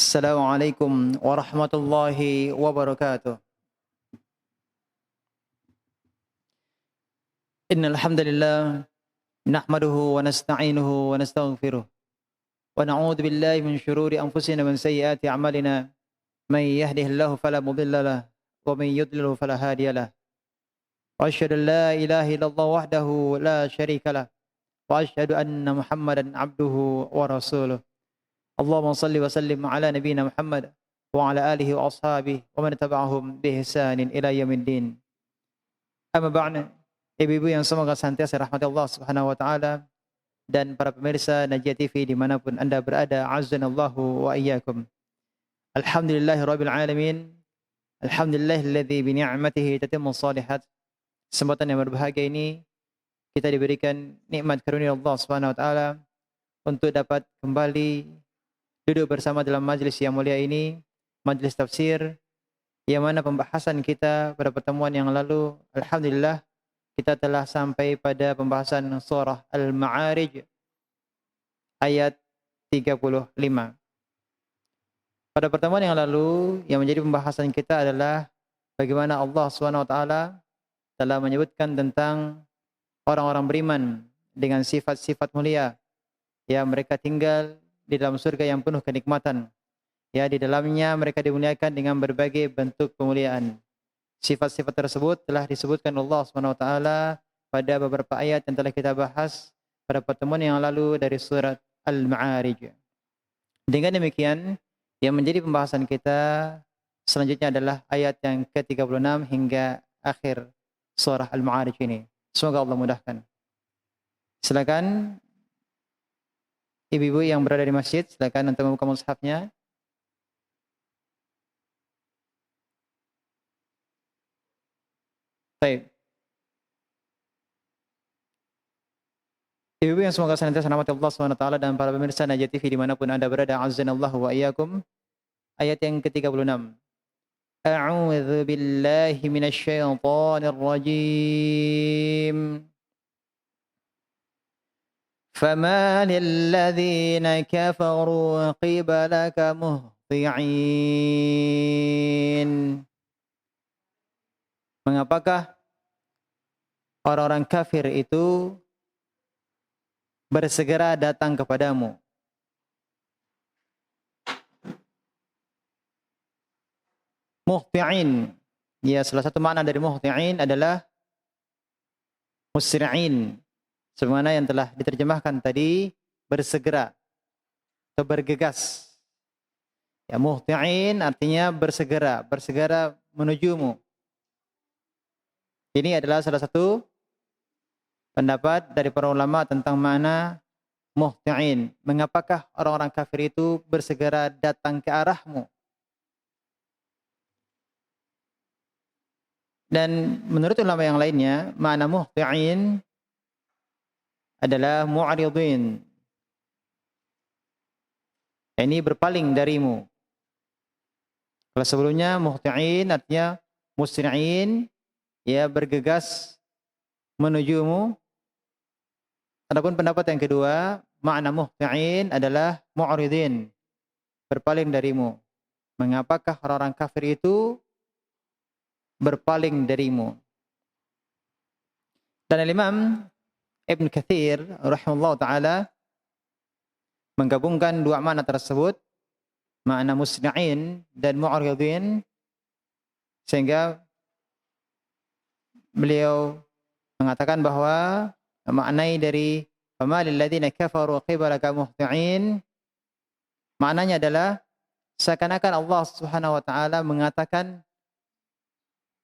Assalamualaikum warahmatullahi wabarakatuh. Innal hamdalillah nahmaduhu wa nasta'inuhu wa nastaghfiruh wa na'udzu billahi min shururi anfusina wa min sayyiati a'malina. May yahdihillahu fala mudilla lahu wa may yudlil fala hadiya lahu. Wa asyhadu an la ilaha illallah wahdahu la syarika lahu wa asyhadu anna Muhammadan abduhu wa rasuluh. Allahumma shalli wa sallim ala nabiyyina Muhammad wa ala alihi wa ashabihi wa man tabi'ahum bi ihsanin ila yaumiddin. Amma ba'du. Ibu-ibu yang semoga senantiasa rahmati Allah Subhanahu wa taala dan para pemirsa Najiyah TV dimanapun Anda berada, azzanallahu wa iyyakum. Alhamdulillahirabbil alamin. Alhamdulillahilladzi bi ni'matihi tatimmu shalihat. Kesempatan yang berbahagia ini kita diberikan nikmat karunia Allah Subhanahu wa taala untuk dapat kembali duduk bersama dalam majlis yang mulia ini, majlis tafsir, yang mana pembahasan kita pada pertemuan yang lalu, alhamdulillah, kita telah sampai pada pembahasan surah Al-Ma'arij ayat 35. Pada pertemuan yang lalu, yang menjadi pembahasan kita adalah bagaimana Allah SWT telah menyebutkan tentang orang-orang beriman dengan sifat-sifat mulia, ya, mereka tinggal di dalam surga yang penuh kenikmatan. Ya, di dalamnya mereka dimuliakan dengan berbagai bentuk kemuliaan. Sifat-sifat tersebut telah disebutkan Allah SWT pada beberapa ayat yang telah kita bahas pada pertemuan yang lalu dari surat Al-Ma'arij. Dengan demikian, yang menjadi pembahasan kita selanjutnya adalah ayat yang ke-36 hingga akhir surah Al-Ma'arij ini. Semoga Allah mudahkan. Silakan ibu-ibu yang berada di masjid, silakan untuk membuka mushafnya. Baik. Ibu-ibu yang semoga senantiasa rahmati Allah SWT dan para pemirsa Najiyah TV dimanapun Anda berada, azzanallahu wa iyyakum. Ayat yang ke-36. A'udzu billahi minasyaitonir rajim. فَمَا لِلَّذِينَ كَفَرُوا قِبَلَكَ مُهْطِعِينَ. Mengapakah orang-orang kafir itu bersegera datang kepadamu? Muhti'in. Ya, salah satu makna dari muhti'in adalah musri'in. Sebagaimana yang telah diterjemahkan tadi, bersegera atau bergegas. Ya, muhti'in artinya bersegera, bersegera menujumu. Ini adalah salah satu pendapat dari para ulama tentang makna muhti'in. Mengapakah orang-orang kafir itu bersegera datang ke arahmu? Dan menurut ulama yang lainnya, makna muhti'in adalah mu'aridin. Ini berpaling darimu. Kalau sebelumnya muhti'in artinya musri'in, ya, bergegas menujumu. Adapun pendapat yang kedua, makna muhti'in adalah mu'aridin, berpaling darimu. Mengapakah orang-orang kafir itu berpaling darimu? Dan Imam Ibn Katsir rahimahullah ta'ala menggabungkan dua makna tersebut, makna musri'in dan mu'aridin, sehingga beliau mengatakan bahwa maknai dari فَمَا لِلَّذِينَ كَفَرُوا قِبَلَكَ مُهْطِعِينَ, maknanya adalah seakan-akan Allah Subhanahu wa taala mengatakan,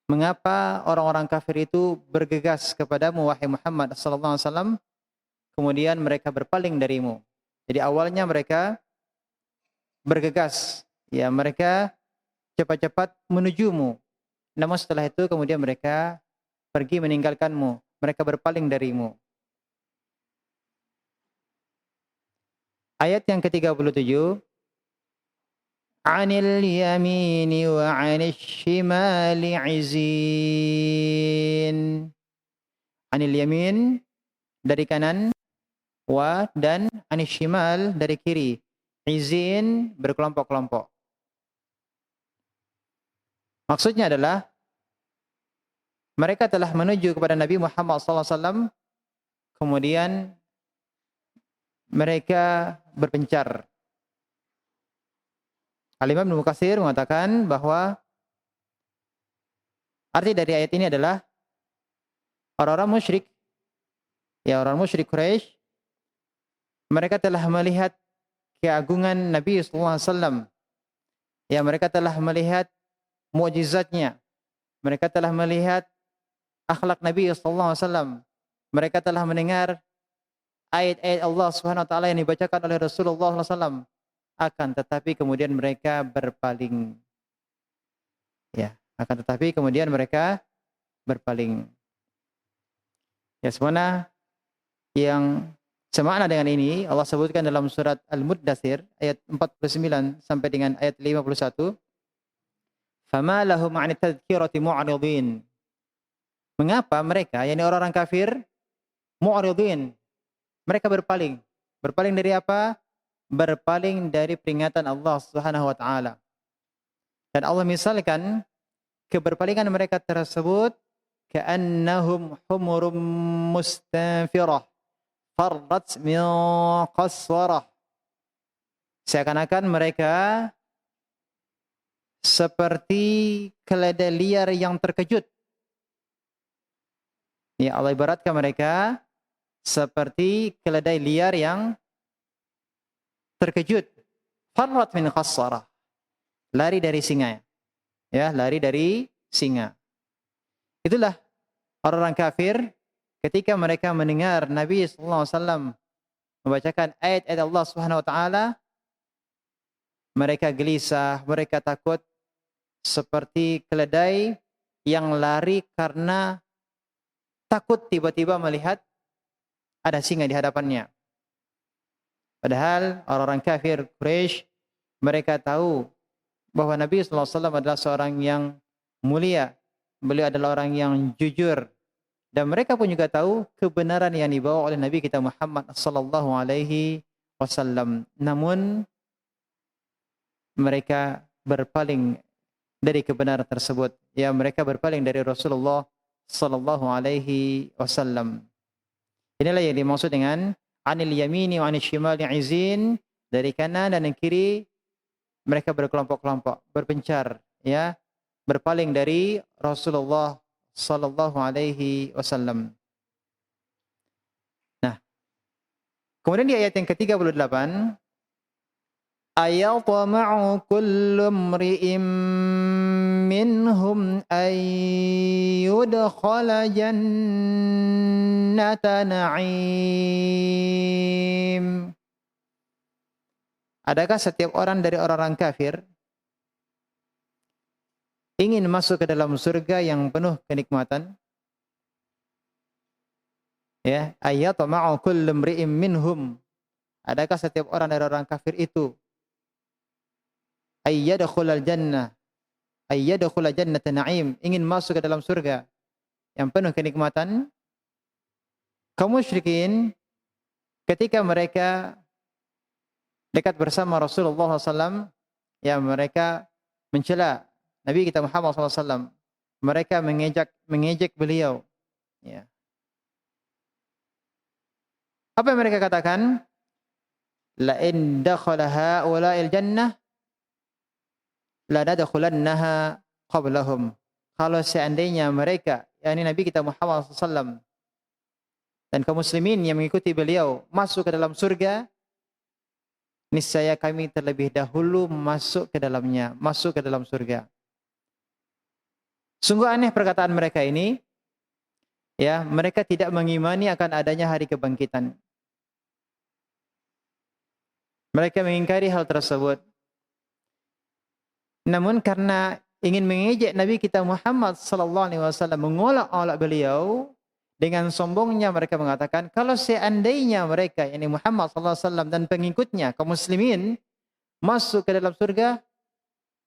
mengapa orang-orang kafir itu bergegas kepadamu wahai Muhammad sallallahu alaihi wasallam, kemudian mereka berpaling darimu. Jadi awalnya mereka bergegas, ya, mereka cepat-cepat menujumu. Namun setelah itu kemudian mereka pergi meninggalkanmu, mereka berpaling darimu. Ayat yang ke-37, Anil yamini wa anil shimali izin. Anil yamin dari kanan, wa dan anil shimal dari kiri. Izin berkelompok-kelompok. Maksudnya adalah mereka telah menuju kepada Nabi Muhammad SAW, kemudian mereka berpencar. Al-Imam Ibnu Katsir mengatakan bahwa arti dari ayat ini adalah orang-orang musyrik, ya orang musyrik Quraisy, mereka telah melihat keagungan Nabi SAW. Ya, mereka telah melihat mukjizatnya. Mereka telah melihat akhlak Nabi SAW. Mereka telah mendengar ayat-ayat Allah Subhanahu wa taala yang dibacakan oleh Rasulullah SAW. Akan tetapi kemudian mereka berpaling. Ya, akan tetapi kemudian mereka berpaling. Ya, semuanya yang semakna dengan ini Allah sebutkan dalam surat Al-Muddatsir ayat 49 sampai dengan ayat 51. Fama lahum 'anit tadhkirati mu'ridin. Mengapa mereka, yakni orang-orang kafir, mu'ridin? Mereka berpaling. Berpaling dari apa? Berpaling dari peringatan Allah Subhanahu wa taala. Dan Allah misalkan keberpalingan mereka tersebut ka'annahum humurum mustanfirah farrat min qaswarah. Seakan-akan mereka seperti keledai liar yang terkejut. Ya, Allah ibaratkan mereka seperti keledai liar yang terkejut. Farrat min qaswarah. Lari dari singa. Ya, lari dari singa. Itulah orang-orang kafir ketika mereka mendengar Nabi sallallahu alaihi wasallam membacakan ayat-ayat Allah Subhanahu wa taala, mereka gelisah, mereka takut seperti keledai yang lari karena takut tiba-tiba melihat ada singa di hadapannya. Padahal orang-orang kafir Quraisy mereka tahu bahwa Nabi sallallahu alaihi wasallam adalah seorang yang mulia. Beliau adalah orang yang jujur. Dan mereka pun juga tahu kebenaran yang dibawa oleh Nabi kita Muhammad sallallahu alaihi wasallam. Namun mereka berpaling dari kebenaran tersebut. Ya, mereka berpaling dari Rasulullah sallallahu alaihi wasallam. Inilah yang dimaksud dengan anil yamini wa anil shimali izin, dari kanan dan kiri mereka berkelompok-kelompok, berpencar, ya, berpaling dari Rasulullah sallallahu alaihi wasallam. Nah, kemudian di ayat yang ke-38, ayatama'u kullu imri'in minhum ay yudkhala jannata na'im. Adakah setiap orang dari orang-orang kafir ingin masuk ke dalam surga yang penuh kenikmatan? Ya, ayatama'u kullu imri'in minhum. Adakah setiap orang dari orang kafir itu ayyadkhulal jannah, ayyadkhula jannata na'im, ingin masuk ke dalam surga yang penuh kenikmatan? Kaum musyrikin ketika mereka dekat bersama Rasulullah SAW, ya mereka mencela Nabi kita Muhammad SAW. Mereka mengejek beliau. Ya. Apa yang mereka katakan? La in dakhala haula'il jannah la nadkhulannaha qablahum. Kalau seandainya mereka, yakni Nabi kita Muhammad SAW dan kaum muslimin yang mengikuti beliau masuk ke dalam surga, niscaya kami terlebih dahulu masuk ke dalamnya, masuk ke dalam surga. Sungguh aneh perkataan mereka ini. Ya, mereka tidak mengimani akan adanya hari kebangkitan. Mereka mengingkari hal tersebut. Namun karena ingin mengejek Nabi kita Muhammad sallallahu alaihi wasallam, mengolok-olok beliau, dengan sombongnya mereka mengatakan, kalau seandainya mereka, yakni Muhammad sallallahu alaihi wasallam dan pengikutnya kaum muslimin masuk ke dalam surga,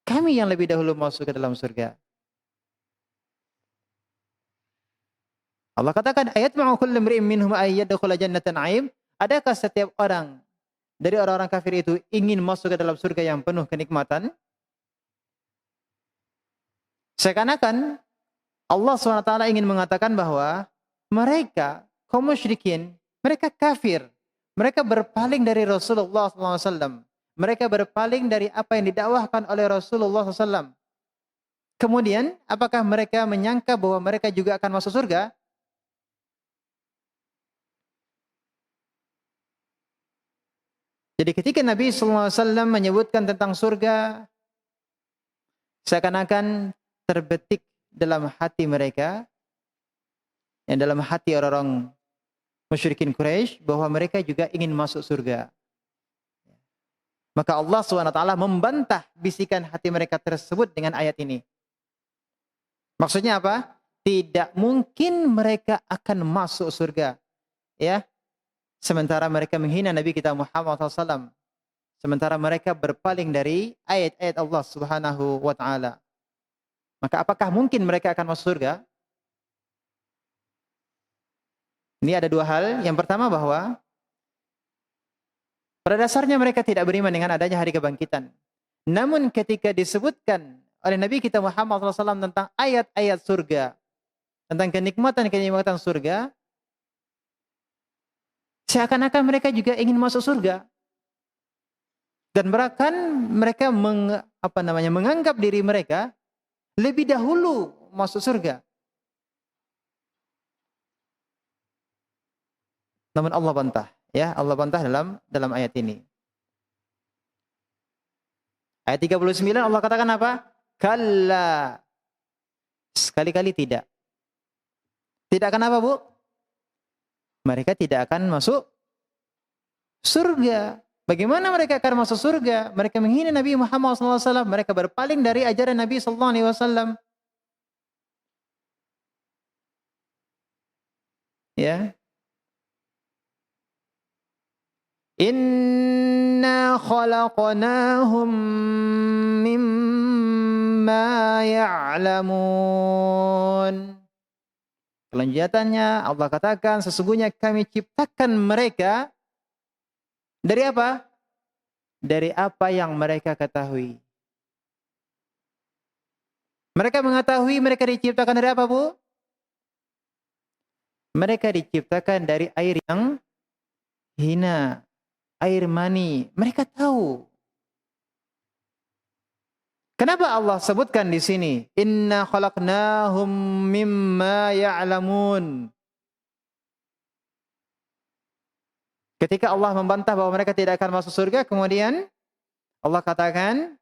kami yang lebih dahulu masuk ke dalam surga. Allah katakan, ayat ma'u kullu imri'in minhum ay yadkhula jannata na'im. Adakah setiap orang dari orang-orang kafir itu ingin masuk ke dalam surga yang penuh kenikmatan? Seakan-akan Allah SWT ingin mengatakan bahwa mereka, kaum musyrikin, mereka kafir. Mereka berpaling dari Rasulullah SAW. Mereka berpaling dari apa yang didakwahkan oleh Rasulullah SAW. Kemudian, apakah mereka menyangka bahwa mereka juga akan masuk surga? Jadi ketika Nabi SAW menyebutkan tentang surga, seakan-akan terbetik dalam hati mereka, yang dalam hati orang-orang musyrikin Quraisy, bahwa mereka juga ingin masuk surga. Maka Allah SWT membantah bisikan hati mereka tersebut dengan ayat ini. Maksudnya apa? Tidak mungkin mereka akan masuk surga. Ya, sementara mereka menghina Nabi kita Muhammad SAW. Sementara mereka berpaling dari ayat-ayat Allah Subhanahu wa taala. Maka apakah mungkin mereka akan masuk surga? Ini ada dua hal. Yang pertama bahwa pada dasarnya mereka tidak beriman dengan adanya hari kebangkitan. Namun ketika disebutkan oleh Nabi kita Muhammad SAW tentang ayat-ayat surga, tentang kenikmatan-kenikmatan surga, seakan-akan mereka juga ingin masuk surga. Dan bahkan mereka menganggap diri mereka lebih dahulu masuk surga. Namun Allah bantah, ya, Allah bantah dalam ayat ini. Ayat 39 Allah katakan apa? Kalla. Sekali-kali tidak. Tidak akan apa, Bu? Mereka tidak akan masuk surga. Bagaimana mereka akan masuk surga? Mereka menghina Nabi Muhammad SAW. Mereka berpaling dari ajaran Nabi SAW. Ya. Inna khalaqnahum mimma ya'lamun. Kelanjutannya Allah katakan sesungguhnya kami ciptakan mereka dari apa? Dari apa yang mereka ketahui. Mereka mengetahui mereka diciptakan dari apa, Bu? Mereka diciptakan dari air yang hina, air mani. Mereka tahu. Kenapa Allah sebutkan di sini? Inna khalaqnahum mimma ya'lamun. Ketika Allah membantah bahwa mereka tidak akan masuk surga, kemudian Allah katakan,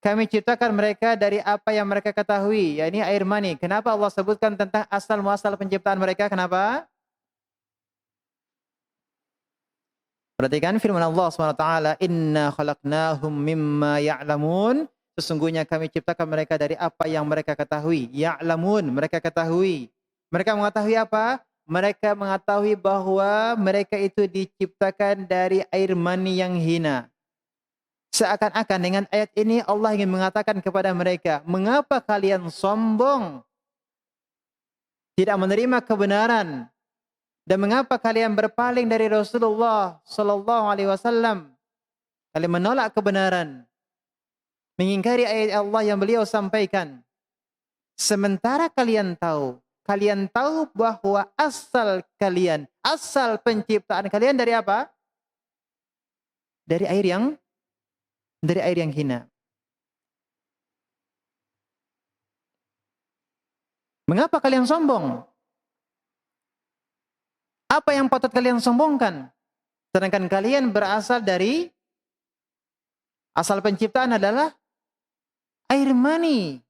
kami ciptakan mereka dari apa yang mereka ketahui, yakni air mani. Kenapa Allah sebutkan tentang asal-muasal penciptaan mereka? Kenapa? Perhatikan firman Allah SWT, Inna khalaqnahum mimma ya'lamun. Sesungguhnya kami ciptakan mereka dari apa yang mereka ketahui. Ya'lamun, mereka ketahui. Mereka mengetahui apa? Mereka mengetahui bahwa mereka itu diciptakan dari air mani yang hina. Seakan-akan dengan ayat ini Allah ingin mengatakan kepada mereka, mengapa kalian sombong? Tidak menerima kebenaran. Dan mengapa kalian berpaling dari Rasulullah Sallallahu Alaihi Wasallam? Kalian menolak kebenaran, mengingkari ayat Allah yang beliau sampaikan. Sementara kalian tahu bahwa asal penciptaan kalian dari apa? Dari air yang hina. Mengapa kalian sombong? Apa yang patut kalian sombongkan? Sedangkan kalian berasal dari asal penciptaan adalah air mani.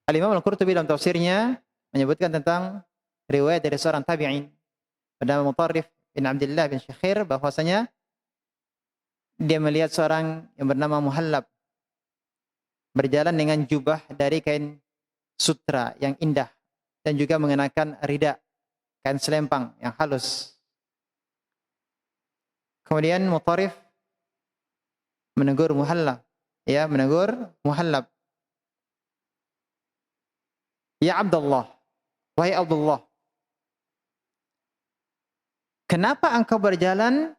Al-Imam Al-Qurtubi dalam tafsirnya menyebutkan tentang riwayat dari seorang tabi'in bernama Mutarrif bin Abdullah bin Syakhir, bahwasanya dia melihat seorang yang bernama Muhallab berjalan dengan jubah dari kain sutra yang indah dan juga mengenakan rida, kain selempang yang halus. Kemudian Mutarrif menegur Muhallab, Ya Abdullah, wahai Abdullah, kenapa engkau berjalan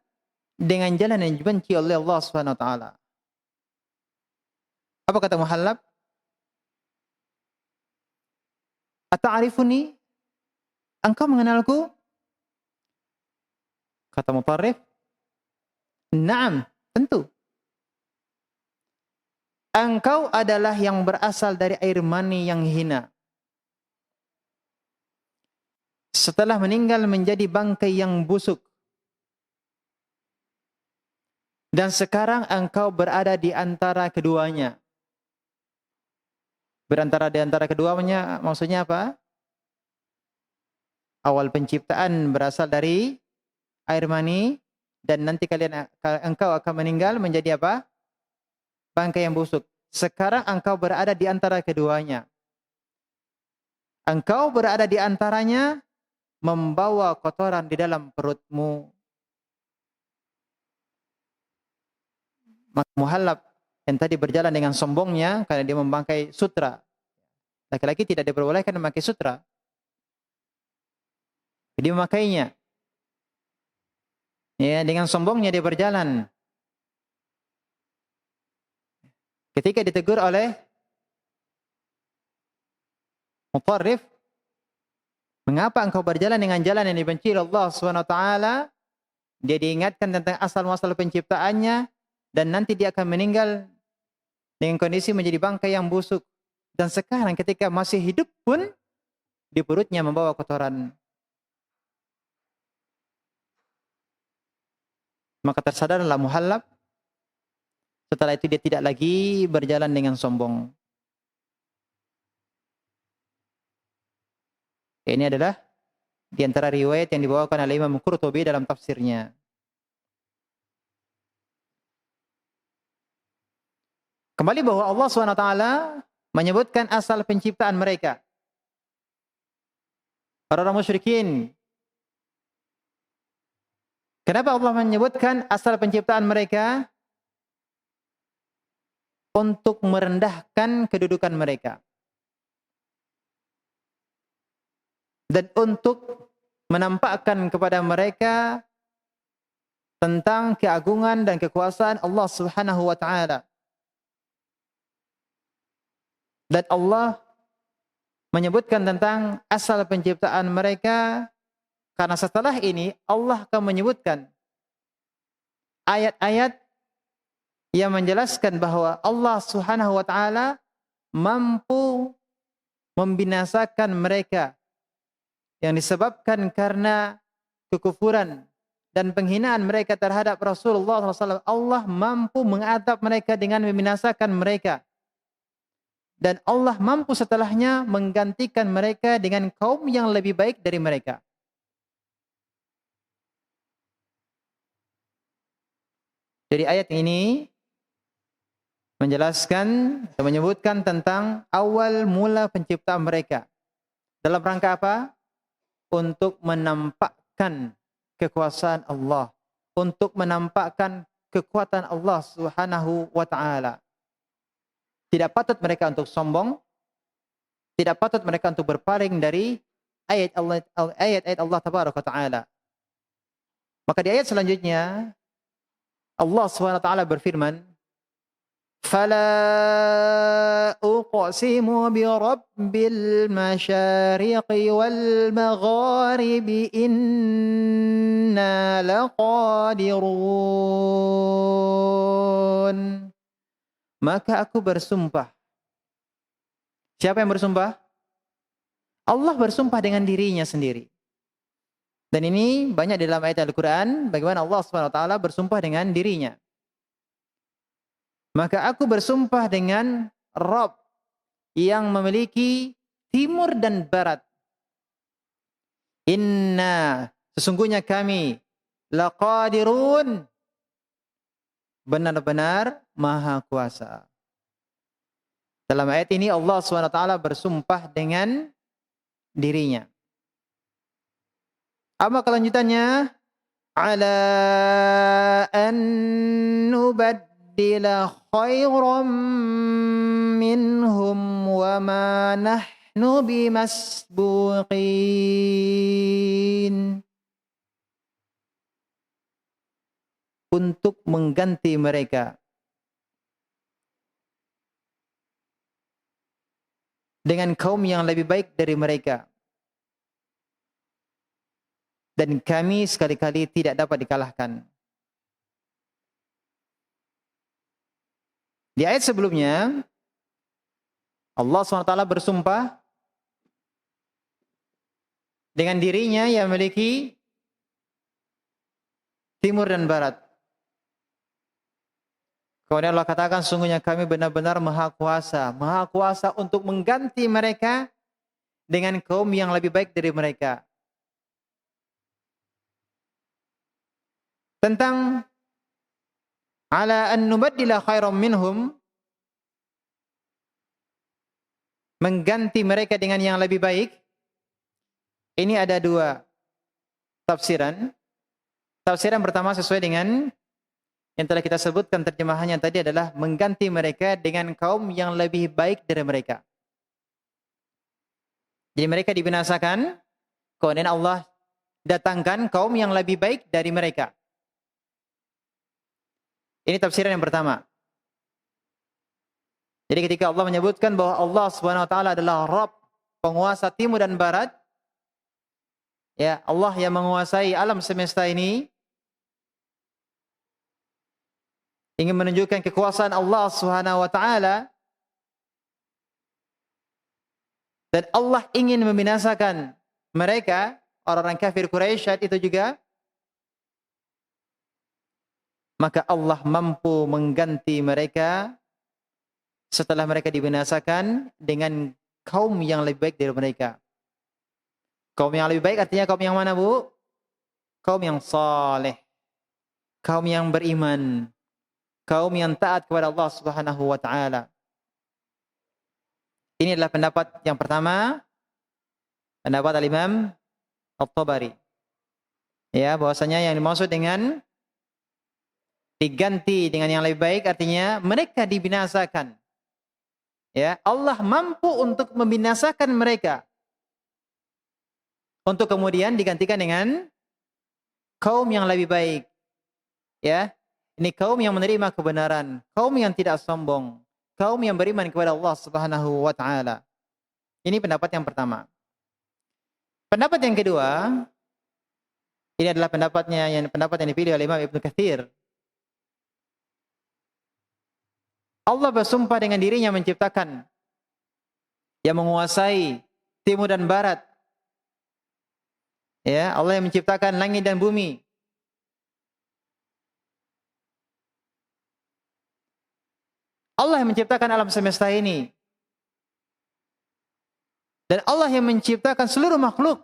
dengan jalan yang dibenci oleh Allah Subhanahu wa taala. Apa kata Muhallab? Ata'rifuni? Engkau mengenalku? Kata Mutarrif, "Na'am, tentu. Engkau adalah yang berasal dari air mani yang hina. Setelah meninggal menjadi bangkai yang busuk. Dan sekarang engkau berada di antara keduanya." Di antara keduanya maksudnya apa? Awal penciptaan berasal dari air mani dan nanti engkau akan meninggal menjadi apa? Bangkai yang busuk. Sekarang engkau berada di antara keduanya. Engkau berada di antaranya membawa kotoran di dalam perutmu. Maka Muhallab yang tadi berjalan dengan sombongnya karena dia memakai sutra. Laki-laki tidak diperbolehkan memakai sutra. Dia memakainya. Ya, dengan sombongnya dia berjalan. Ketika ditegur oleh Mutarrif, mengapa engkau berjalan dengan jalan yang dibenci Allah SWT? Dia diingatkan tentang asal-muasal penciptaannya dan nanti dia akan meninggal dengan kondisi menjadi bangkai yang busuk. Dan sekarang ketika masih hidup pun di perutnya membawa kotoran. Maka tersadarlah Muhallab. Setelah itu dia tidak lagi berjalan dengan sombong. Ini adalah di antara riwayat yang dibawakan oleh Imam Qurtubi dalam tafsirnya. Kembali bahwa Allah SWT menyebutkan asal penciptaan mereka. Orang-orang musyrikin. Kenapa Allah menyebutkan asal penciptaan mereka? Untuk merendahkan kedudukan mereka. Dan untuk menampakkan kepada mereka tentang keagungan dan kekuasaan Allah Subhanahu wa taala. Dan Allah menyebutkan tentang asal penciptaan mereka karena setelah ini Allah akan menyebutkan ayat-ayat yang menjelaskan bahwa Allah Subhanahu wa taala mampu membinasakan mereka yang disebabkan karena kekufuran dan penghinaan mereka terhadap Rasulullah SAW. Allah mampu mengadab mereka dengan membinasakan mereka. Dan Allah mampu setelahnya menggantikan mereka dengan kaum yang lebih baik dari mereka. Jadi ayat ini menjelaskan dan menyebutkan tentang awal mula penciptaan mereka. Dalam rangka apa? Untuk menampakkan kekuasaan Allah, untuk menampakkan kekuatan Allah Subhanahu wa taala. Tidak patut mereka untuk sombong, tidak patut mereka untuk berpaling dari ayat-ayat Allah Tabaraka wa taala. Maka di ayat selanjutnya Allah Subhanahu wa taala berfirman, "Fala uqsimu bi rabbil masyariqi wal magharibi inna laqadirun." Maka aku bersumpah. Siapa yang bersumpah? Allah bersumpah dengan dirinya sendiri. Dan ini banyak di dalam ayat Al-Quran, bagaimana Allah SWT bersumpah dengan dirinya. Maka aku bersumpah dengan Rabb yang memiliki timur dan barat. Inna, sesungguhnya kami, laqadirun, benar-benar maha kuasa. Dalam ayat ini Allah SWT bersumpah dengan dirinya. Apa kelanjutannya? Ala an nubaddila khairan minhum wa ma nahnu bimasbuqin. untuk mengganti mereka dengan kaum yang lebih baik dari mereka. Dan kami sekali-kali tidak dapat dikalahkan. Di ayat sebelumnya, Allah SWT bersumpah dengan dirinya yang memiliki timur dan barat. Kemudian Allah katakan, sungguhnya kami benar-benar maha kuasa untuk mengganti mereka dengan kaum yang lebih baik dari mereka. Tentang ala an nubaddila khairam minhum, mengganti mereka dengan yang lebih baik, ini ada dua tafsiran. Tafsiran pertama sesuai dengan yang telah kita sebutkan terjemahannya tadi adalah mengganti mereka dengan kaum yang lebih baik dari mereka. Jadi mereka dibinasakan, kemudian Allah datangkan kaum yang lebih baik dari mereka. Ini tafsiran yang pertama. Jadi ketika Allah menyebutkan bahwa Allah Subhanahu wa taala adalah Rabb, penguasa timur dan barat, ya, Allah yang menguasai alam semesta ini, ingin menunjukkan kekuasaan Allah Subhanahu wa taala, dan Allah ingin membinasakan mereka, orang-orang kafir Quraisy saat itu juga, maka Allah mampu mengganti mereka setelah mereka dibinasakan dengan kaum yang lebih baik dari mereka. Kaum yang lebih baik artinya kaum yang mana, Bu? Kaum yang saleh, kaum yang beriman, kaum yang taat kepada Allah Subhanahu wa taala. Ini adalah pendapat yang pertama, pendapat Al-Imam At-Tabari. Ya, bahwasanya yang dimaksud dengan diganti dengan yang lebih baik artinya mereka dibinasakan. Ya, Allah mampu untuk membinasakan mereka, untuk kemudian digantikan dengan kaum yang lebih baik. Ya, ini kaum yang menerima kebenaran, kaum yang tidak sombong, kaum yang beriman kepada Allah Subhanahu wa taala. Ini pendapat yang pertama. Pendapat yang kedua, ini adalah pendapat yang dipilih oleh Imam Ibnu Katsir. Allah bersumpah dengan dirinya menciptakan, yang menguasai timur dan barat. Ya, Allah yang menciptakan langit dan bumi. Allah yang menciptakan alam semesta ini. Dan Allah yang menciptakan seluruh makhluk,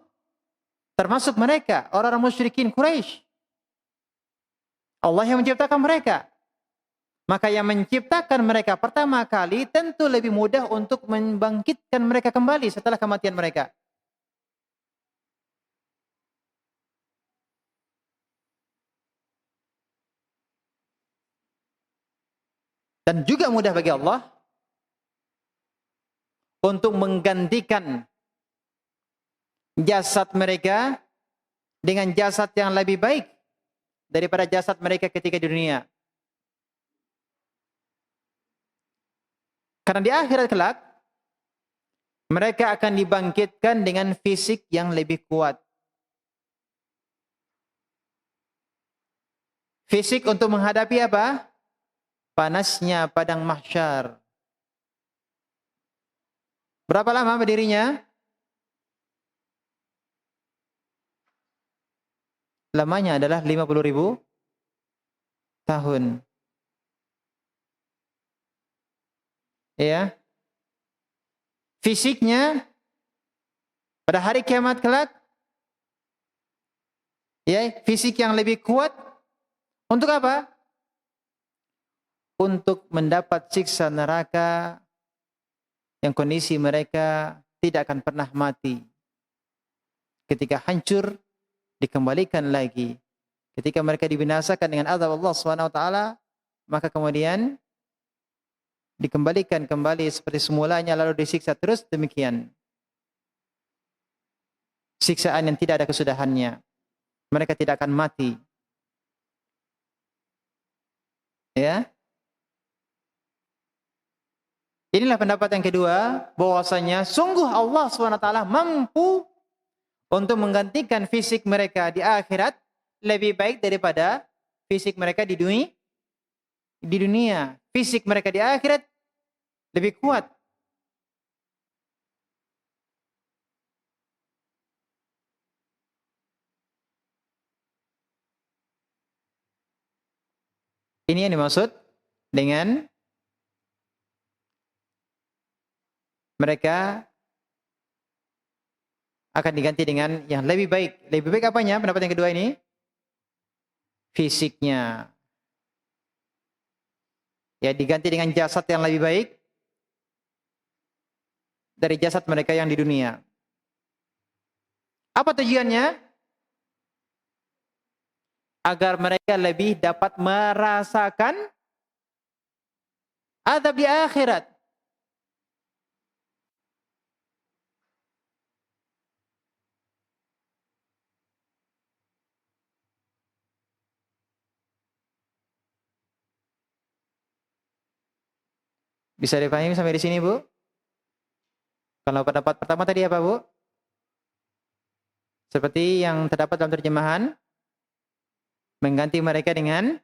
termasuk mereka, orang-orang musyrikin Quraisy. Allah yang menciptakan mereka. Maka yang menciptakan mereka pertama kali tentu lebih mudah untuk membangkitkan mereka kembali setelah kematian mereka. Dan juga mudah bagi Allah untuk menggantikan jasad mereka dengan jasad yang lebih baik daripada jasad mereka ketika di dunia. Karena di akhirat kelak, mereka akan dibangkitkan dengan fisik yang lebih kuat. Fisik untuk menghadapi apa? Panasnya padang mahsyar. Berapa lama berdirinya? Lamanya adalah 50.000 tahun. Ya. Fisiknya pada hari kiamat kelak, ya, fisik yang lebih kuat untuk apa? Untuk mendapat siksa neraka yang kondisi mereka tidak akan pernah mati. Ketika hancur, dikembalikan lagi. Ketika mereka dibinasakan dengan azab Allah SWT, maka kemudian dikembalikan kembali seperti semulanya, lalu disiksa terus demikian. Siksaan yang tidak ada kesudahannya. Mereka tidak akan mati. Ya. Inilah pendapat yang kedua, bahwasanya sungguh Allah SWT mampu untuk menggantikan fisik mereka di akhirat lebih baik daripada fisik mereka di dunia. Fisik mereka di akhirat lebih kuat. Ini yang dimaksud dengan mereka akan diganti dengan yang lebih baik. Lebih baik apanya? Pendapat yang kedua ini? Fisiknya. Ya, diganti dengan jasad yang lebih baik dari jasad mereka yang di dunia. Apa tujuannya? Agar mereka lebih dapat merasakan azab di akhirat. Bisa dipahami sampai di sini, Bu? Kalau pendapat pertama tadi apa, Bu? Seperti yang terdapat dalam terjemahan, mengganti mereka dengan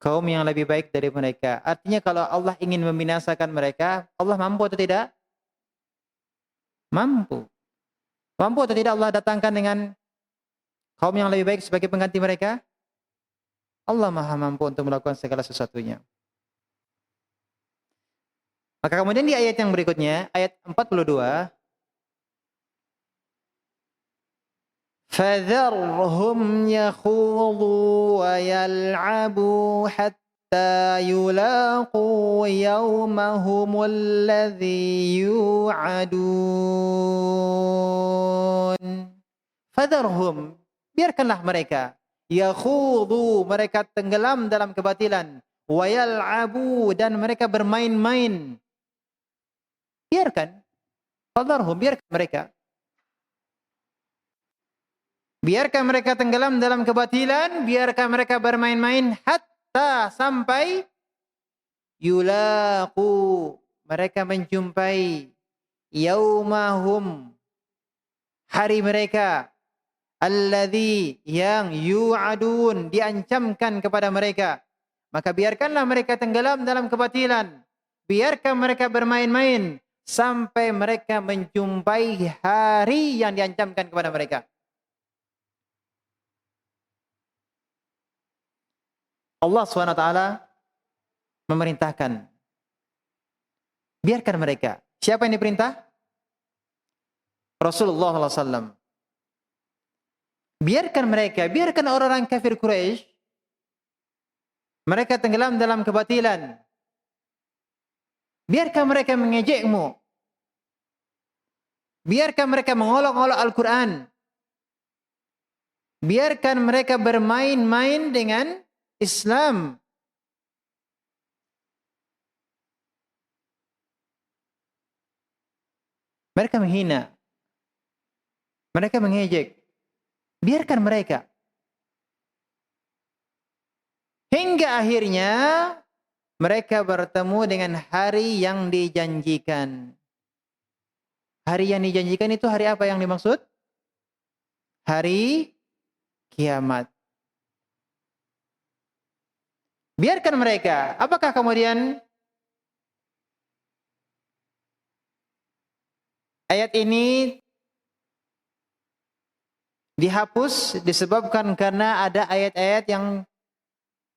kaum yang lebih baik dari mereka. Artinya kalau Allah ingin membinasakan mereka, Allah mampu atau tidak? Mampu. Mampu atau tidak Allah datangkan dengan kaum yang lebih baik sebagai pengganti mereka? Allah Maha mampu untuk melakukan segala sesuatunya. Maka kemudian di ayat yang berikutnya, ayat 42, فَذَرْهُمْ يَخُوضُوا وَيَلْعَبُوا حَتَّى يُلَاقُوا يَوْمَهُمُ الَّذِي يُوعَدُونَ. فَذَرْهُمْ, biarkanlah mereka, yakhudu, mereka tenggelam dalam kebatilan, wayal'abu, dan mereka bermain-main. Biarkan, fadharhum, biarkan mereka. Biarkan mereka tenggelam dalam kebatilan, biarkan mereka bermain-main, hatta sampai yulaqu, mereka menjumpai yaumahum, hari mereka, alladzi, yang yu'adun, diancamkan kepada mereka. Maka biarkanlah mereka tenggelam dalam kebatilan, biarkan mereka bermain-main sampai mereka menjumpai hari yang diancamkan kepada mereka. Allah SWT memerintahkan, biarkan mereka. Siapa yang diperintah? Rasulullah SAW. Biarkan mereka, biarkan orang-orang kafir Quraisy, mereka tenggelam dalam kebatilan. Biarkan mereka mengejekmu. Biarkan mereka mengolok-olok Al-Quran. Biarkan mereka bermain-main dengan Islam. Mereka menghina. Mereka mengejek. Biarkan mereka. Hingga akhirnya mereka bertemu dengan hari yang dijanjikan. Hari yang dijanjikan itu hari apa yang dimaksud? Hari kiamat. Biarkan mereka. Apakah kemudian ayat ini dihapus disebabkan karena ada ayat-ayat yang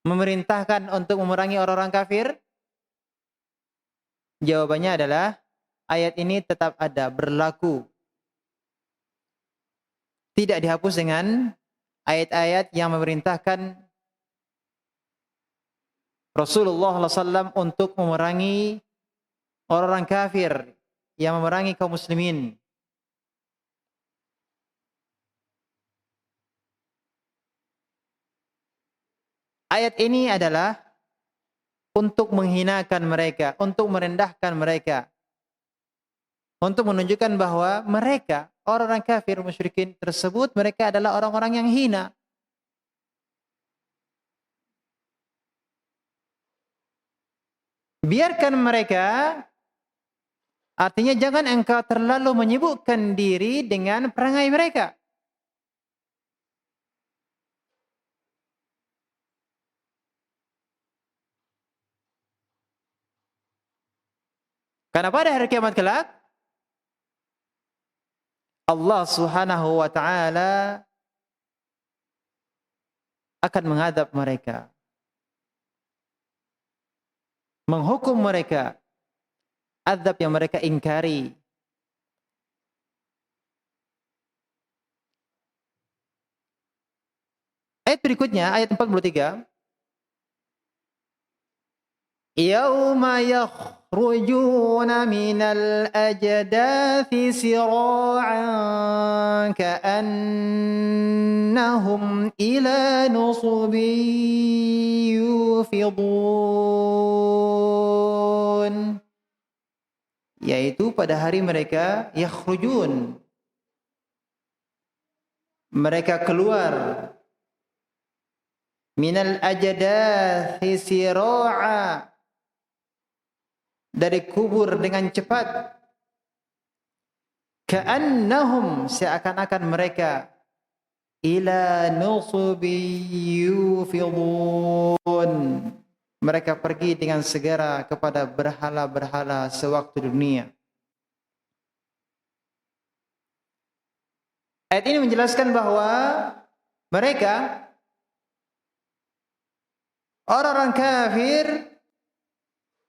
memerintahkan untuk memerangi orang-orang kafir? Jawabannya adalah ayat ini tetap ada, berlaku. Tidak dihapus dengan ayat-ayat yang memerintahkan Rasulullah SAW untuk memerangi orang-orang kafir, yang memerangi kaum muslimin. Ayat ini adalah untuk menghinakan mereka, untuk merendahkan mereka, untuk menunjukkan bahwa mereka, orang-orang kafir musyrikin tersebut, mereka adalah orang-orang yang hina. Biarkan mereka, artinya jangan engkau terlalu menyibukkan diri dengan perangai mereka. Karena pada hari kiamat kelak, Allah Subhanahu wa taala akan menghadap mereka, menghukum mereka, azab yang mereka ingkari. Ayat berikutnya, ayat 43. Yauma yakhrujuna minal ajdathi sira'an ka'annahum ila nusubin yufidun. Yaitu pada hari mereka yakhrujun, mereka keluar, minal ajdathi sira'a, dari kubur dengan cepat, ka'annahum, seakan-akan mereka, ila nusubi yufidun, mereka pergi dengan segera kepada berhala-berhala sewaktu dunia. Ayat ini menjelaskan bahwa mereka, orang-orang kafir,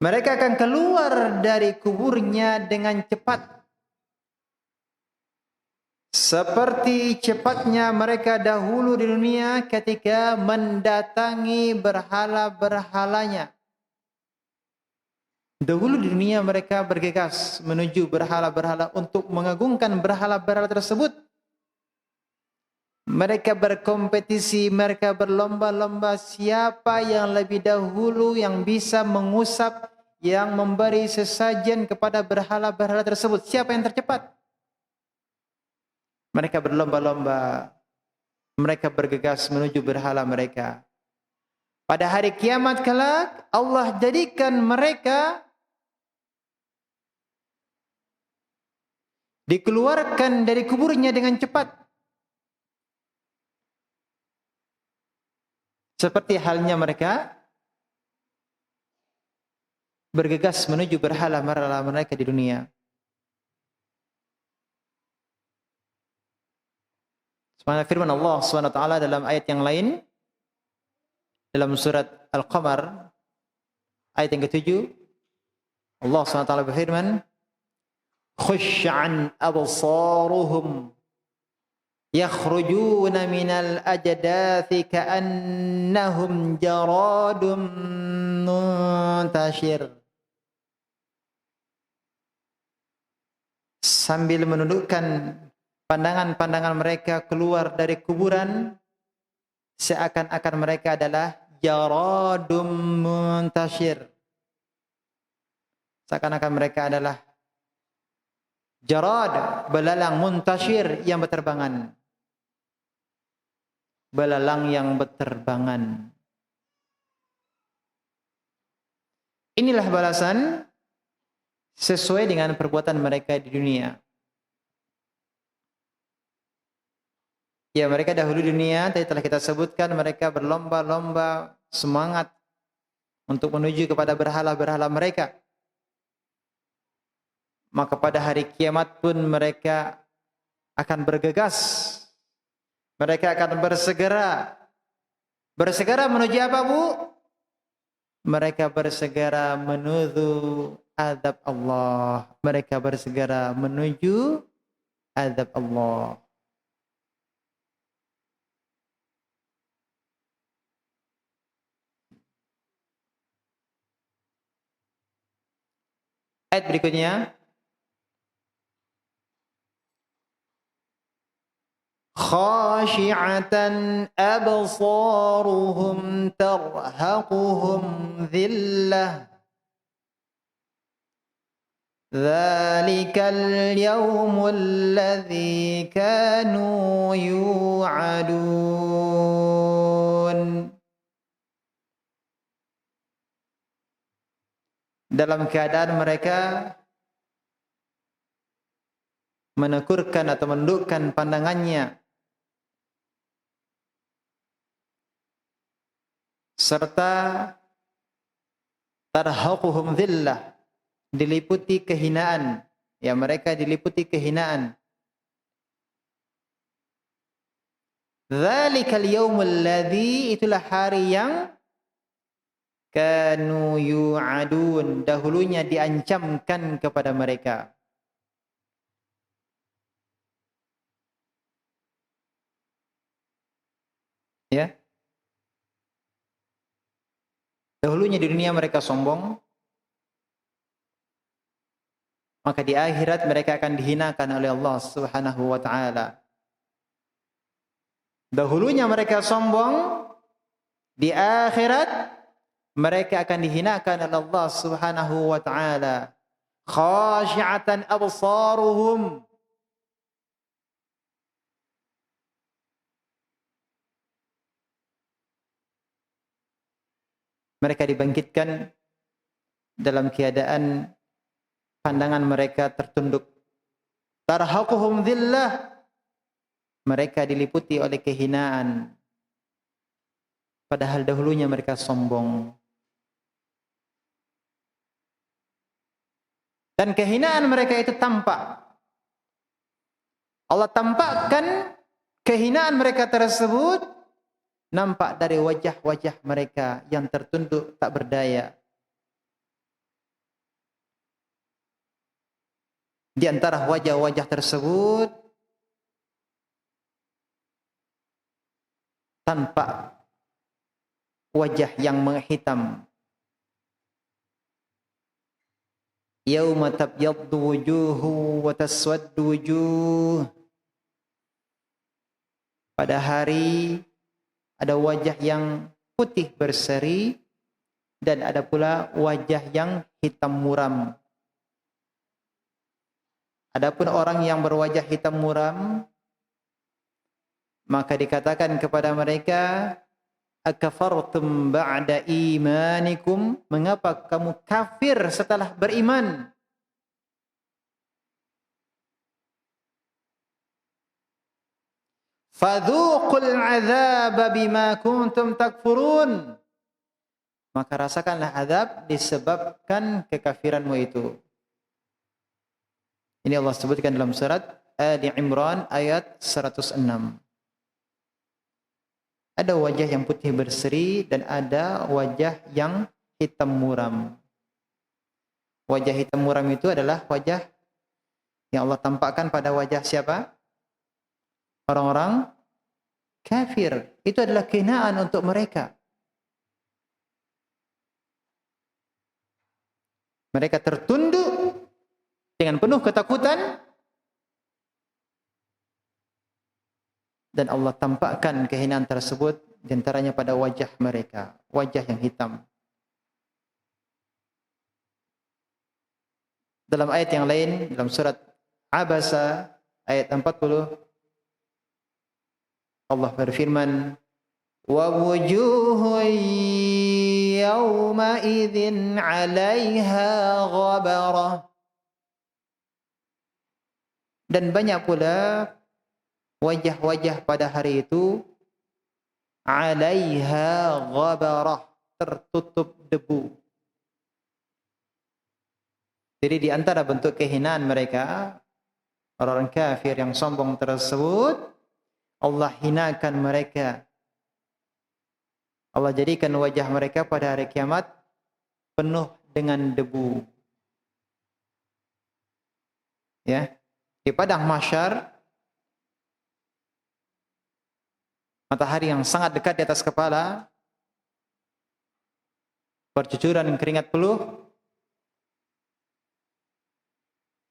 mereka akan keluar dari kuburnya dengan cepat, seperti cepatnya mereka dahulu di dunia ketika mendatangi berhala-berhalanya. Dahulu di dunia mereka bergegas menuju berhala-berhala untuk mengagungkan berhala-berhala tersebut. Mereka berkompetisi, mereka berlomba-lomba siapa yang lebih dahulu yang bisa mengusap, yang memberi sesajen kepada berhala-berhala tersebut. Siapa yang tercepat? Mereka berlomba-lomba, mereka bergegas menuju berhala mereka. Pada hari kiamat kelak, Allah jadikan mereka dikeluarkan dari kuburnya dengan cepat. Seperti halnya mereka bergegas menuju berhala-berhala mereka di dunia. Sebagaimana firman Allah SWT dalam ayat yang lain, dalam surat Al-Qamar, ayat yang ke-7, Allah SWT berfirman, khusy'an absaruhum yakhrujuna minal ajdathi ka'annahum jaradun muntashir. Sambil menundukkan pandangan-pandangan mereka keluar dari kuburan, seakan-akan mereka adalah jaradun muntashir. Seakan-akan mereka adalah jarad, belalang, muntashir, yang berterbangan. Belalang yang berterbangan. Inilah balasan sesuai dengan perbuatan mereka di dunia. Ya, mereka dahulu di dunia, tadi telah kita sebutkan, mereka berlomba-lomba semangat untuk menuju kepada berhala-berhala mereka. Maka pada hari kiamat pun mereka akan bergegas. Mereka akan bersegera. Bersegera menuju apa, Bu? Mereka bersegera menuju azab Allah. Mereka bersegera menuju azab Allah. Ayat berikutnya, khashi'atan absaruhum tarhaquhum dhillah dzalikal yawmul ladzi kanu yu'adun. dalam keadaan mereka menekurkan atau menundukkan pandangannya, serta tarhaquhum dhillah, diliputi kehinaan, ya mereka diliputi kehinaan. Dzalikal yaumul ladzi, itulah hari yang kanu yu'adun, dahulunya diancamkan kepada mereka. Ya. Dahulunya di dunia mereka sombong, maka di akhirat mereka akan dihinakan oleh Allah Subhanahu wa taala. Dahulunya mereka sombong, di akhirat mereka akan dihinakan oleh Allah Subhanahu wa taala. Khashi'atan absaruhum, mereka dibangkitkan dalam keadaan pandangan mereka tertunduk. Tarhaquhum dhillah, mereka diliputi oleh kehinaan, padahal dahulunya mereka sombong. Dan kehinaan mereka itu tampak. Allah tampakkan kehinaan mereka tersebut, nampak dari wajah-wajah mereka yang tertunduk tak berdaya. Di antara wajah-wajah tersebut tampak wajah yang menghitam. Yauma tabyaddu wujuhu wa taswaddu wujuh. Pada hari ada wajah yang putih berseri dan ada pula wajah yang hitam muram. Adapun orang yang berwajah hitam muram, maka dikatakan kepada mereka, akafartum ba'da imanikum, mengapa kamu kafir setelah beriman? Fadhuqul 'adzaba bima kuntum takfurun, maka rasakanlah azab disebabkan kekafiranmu itu. Ini Allah sebutkan dalam surat Ali Imran ayat 106. Ada wajah yang putih berseri dan ada wajah yang hitam muram. Wajah hitam muram itu adalah wajah yang Allah tampakkan pada wajah siapa? Orang-orang kafir. Itu adalah kehinaan untuk mereka. Mereka tertunduk dengan penuh ketakutan, dan Allah tampakkan kehinaan tersebut di antaranya pada wajah mereka, wajah yang hitam. Dalam ayat yang lain, dalam surat Abasa ayat 40, Allah berfirman, wa wujuhun yawma idzin 'alaiha ghabarah. Dan banyak pula wajah-wajah pada hari itu 'alaiha ghabarah, tertutup debu. Jadi di antara bentuk kehinaan mereka, orang-orang kafir yang sombong tersebut, Allah hinakan mereka. Allah jadikan wajah mereka pada hari kiamat penuh dengan debu. Ya, di padang mahsyar, matahari yang sangat dekat di atas kepala, bercucuran keringat peluh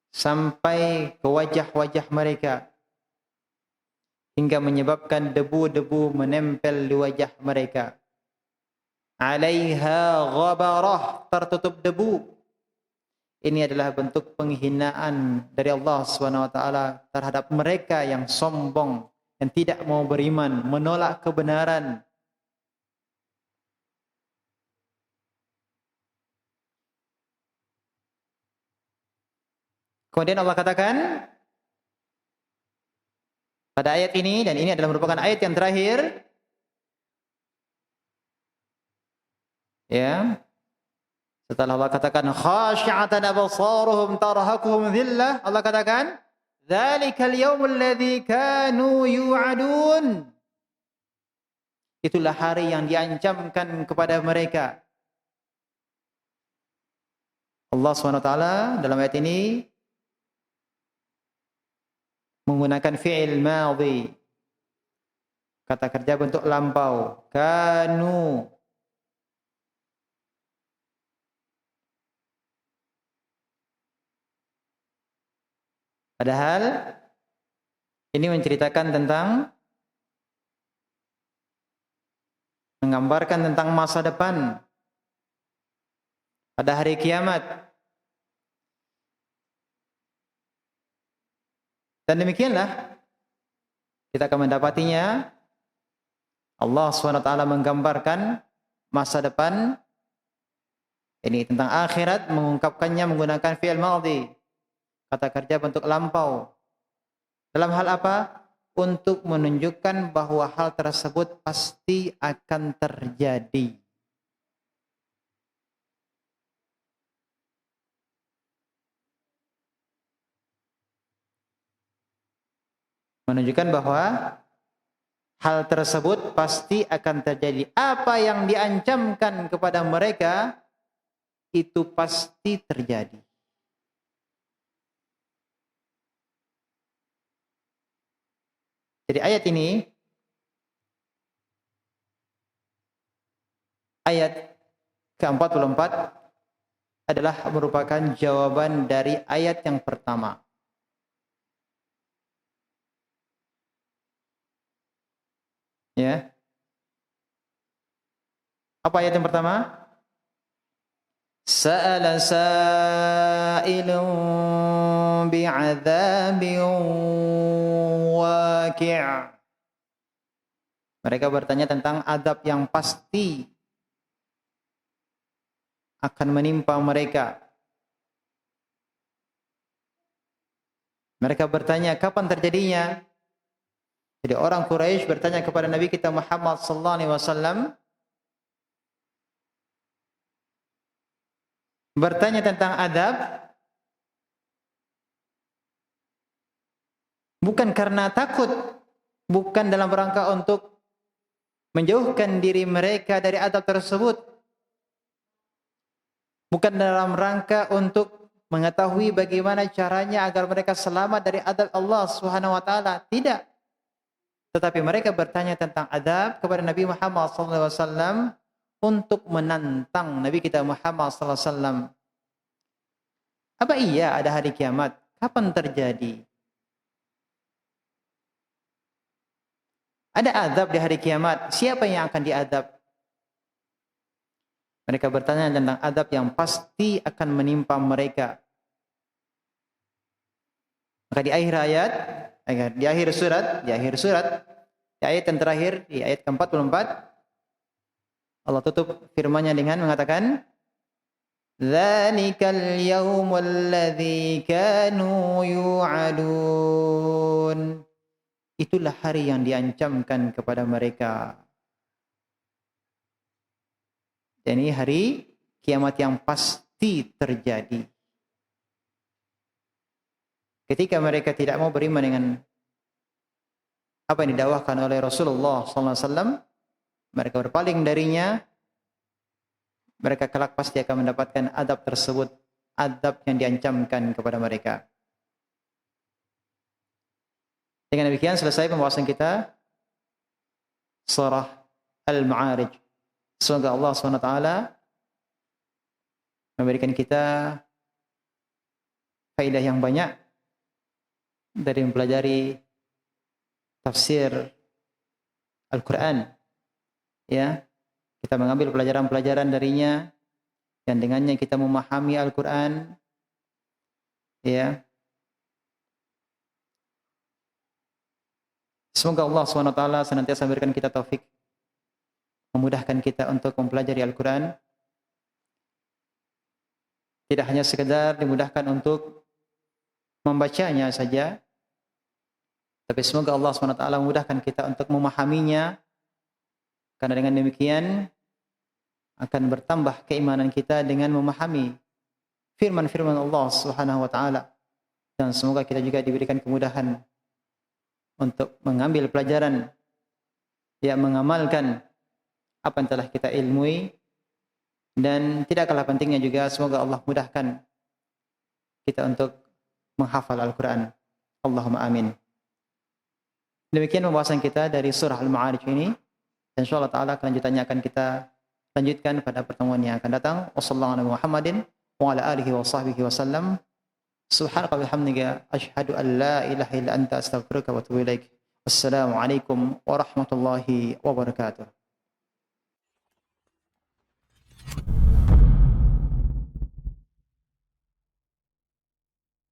sampai ke wajah-wajah mereka, hingga menyebabkan debu-debu menempel di wajah mereka. 'Alaiha ghabarah, tertutup debu. Ini adalah bentuk penghinaan dari Allah SWT terhadap mereka yang sombong, yang tidak mau beriman, menolak kebenaran. Kemudian Allah katakan pada ayat ini, dan ini adalah merupakan ayat yang terakhir, ya. Setelah Allah katakan khashi'atan absaruhum tarhaquhum dhillah, Allah katakan dzalikal yaumul ladzi kanu yu'adun. Itulah hari yang diancamkan kepada mereka. Allah SWT dalam ayat ini menggunakan fi'il madhi, kata kerja bentuk lampau, kanu. Padahal ini menceritakan tentang, menggambarkan tentang masa depan pada hari kiamat. Dan demikianlah kita akan mendapatinya. Allah SWT menggambarkan masa depan ini tentang akhirat, mengungkapkannya menggunakan fi'il madhi, kata kerja bentuk lampau. Dalam hal apa? Untuk menunjukkan bahwa hal tersebut pasti akan terjadi. Menunjukkan bahwa hal tersebut pasti akan terjadi. Apa yang diancamkan kepada mereka itu pasti terjadi. Jadi ayat ini, ayat ke-44 adalah merupakan jawaban dari ayat yang pertama. Ya. Apa ayat yang pertama? Sa'ala sa'ilun bi'adzabin waqi'. Mereka bertanya tentang adab yang pasti akan menimpa mereka. Mereka bertanya kapan terjadinya? Jadi orang Quraisy bertanya kepada Nabi kita Muhammad sallallahu alaihi wasallam, bertanya tentang adab bukan karena takut, bukan dalam rangka untuk menjauhkan diri mereka dari adab tersebut, bukan dalam rangka untuk mengetahui bagaimana caranya agar mereka selamat dari adab Allah Subhanahu wa taala. Tidak. Tetapi mereka bertanya tentang adab kepada Nabi Muhammad SAW untuk menantang Nabi kita Muhammad SAW. Apa iya ada hari kiamat? Kapan terjadi? Ada adab di hari kiamat. Siapa yang akan diadab? Mereka bertanya tentang adab yang pasti akan menimpa mereka. Maka di akhir ayat, di akhir surat, di ayat yang terakhir, di ayat ke-44, Allah tutup firman-Nya dengan mengatakan, "Dzalikal yaumul ladzi kanu yu'adun." Itulah hari yang diancamkan kepada mereka. Dan ini hari kiamat yang pasti terjadi. Ketika mereka tidak mau beriman dengan apa yang didakwahkan oleh Rasulullah SAW, mereka berpaling darinya, mereka kelak pasti akan mendapatkan adab tersebut, adab yang diancamkan kepada mereka. Dengan demikian selesai pembahasan kita surah Al-Ma'arij. Semoga Allah SWT memberikan kita faedah yang banyak dari mempelajari tafsir Al-Quran. Ya, kita mengambil pelajaran-pelajaran darinya dan dengannya kita memahami Al-Quran. Ya, semoga Allah SWT senantiasa memberikan kita taufik, memudahkan kita untuk mempelajari Al-Quran. Tidak hanya sekedar dimudahkan untuk membacanya saja, tapi semoga Allah SWT memudahkan kita untuk memahaminya, karena dengan demikian akan bertambah keimanan kita dengan memahami firman-firman Allah Subhanahu wa taala, dan semoga kita juga diberikan kemudahan untuk mengambil pelajaran, mengamalkan apa yang telah kita ilmui, dan tidak kalah pentingnya juga semoga Allah mudahkan kita untuk menghafal Al-Quran. Allahumma amin. Demikian pembahasan kita dari surah Al-Ma'arij ini, dan insyaallah taala kelanjutannya akan kita lanjutkan pada pertemuan yang akan datang. Wassallallahu ala Muhammadin wa ala alihi wa sahbihi wasallam. Subhanaka wa bihamdika asyhadu an la ilaha illa anta astaghfiruka wa atubu ilaik. Wassalamu alaikum warahmatullahi wabarakatuh.